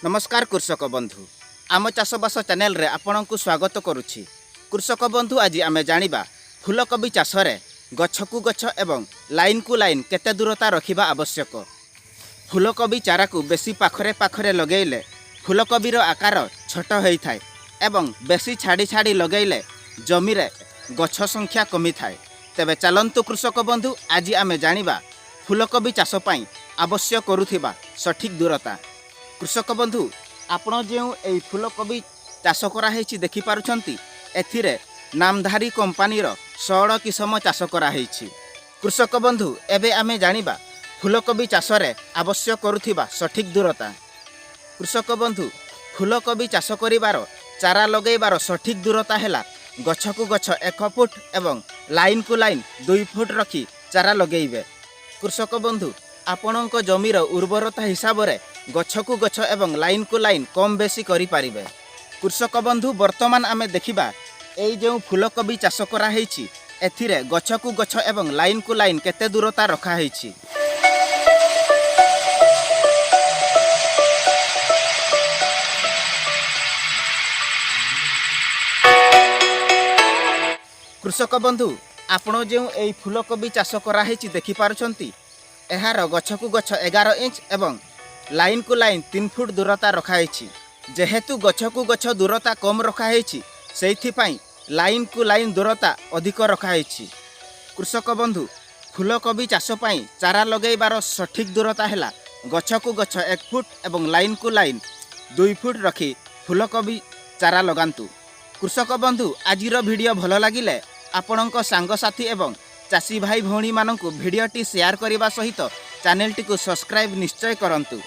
नमस्कार कृषक बंधु आम चाषबास चैनल रे आपन को स्वागत करुछि। कृषक बंधु आज आम जानिबा फूलकोबी चाष रे गछ को गछ एवं लाइन को लाइन केते दूरता रखिबा आवश्यक। फूलकोबी चारा को बेसी पाखरे पाखरे लगेले फूलकोबीर आकार छोट होई थाए एवं बेसी छाड़ी छाड़ी लगेले जमी रे गछ संख्या कमी थाए। तेबे चलंतु कृषक बंधु आज आम जानिबा फूलकोबी चाष पई आवश्यक करुथिबा सठिक दूरता। कृषक बंधु आपण जो यही फूलकोबी चाष कराई देखि पारुछंती एथिरे नामधारी कंपानीर 16 किसम चाष कराई। कृषक बंधु एबे आमे जानिबा फूलकोबी चाष रे आवश्यक करुथिबा सठिक दूरता। कृषक बंधु फूलकोबी चाष करिवार चारा लगेबार सठिक दूरता हैला गछ को गछ 1 फुट एवं लाइन को लाइन 2 फुट रखी चारा लगेइबे। कृषक बंधु आपणक जमीर उर्वरता हिसाब रे गछ को गछ एवं लाइन को लाइन कम बेसी करि पारिबे। कृषक बंधु वर्तमान आमे देखिबा एई जो फूलकोबी चाष करा हेछि एथिरे गछ को गछ एवं लाइन को लाइन केते दूरता रखा हेछि। कृषक बंधु आपण जो एई फूलकोबी चाष करा हेछि देखि पारुछंती एहार गछ को गछ 11 इंच एवं लाइन को लाइन 3 फुट दूरता रखाई। जेहेतु गछ को गछ दूरता कम रखाई से लाइन को लाइन दूरता अधिक रखाई। कृषक बंधु फूलकोबी चाष पई चारा लगेबार सठिक दूरता हैला गछ को गछ 1 फुट एवं लाइन को लाइन 2 फुट रखी फूलकोबी चारा लगांतु। कृषक बंधु आजिर वीडियो भल लागिले आपणक सांगसाथी एवं चाषी भाई भौणी मानक भिडियोटी शेयर करने सहित चैनल टी को सब्सक्राइब निश्चय करंतु।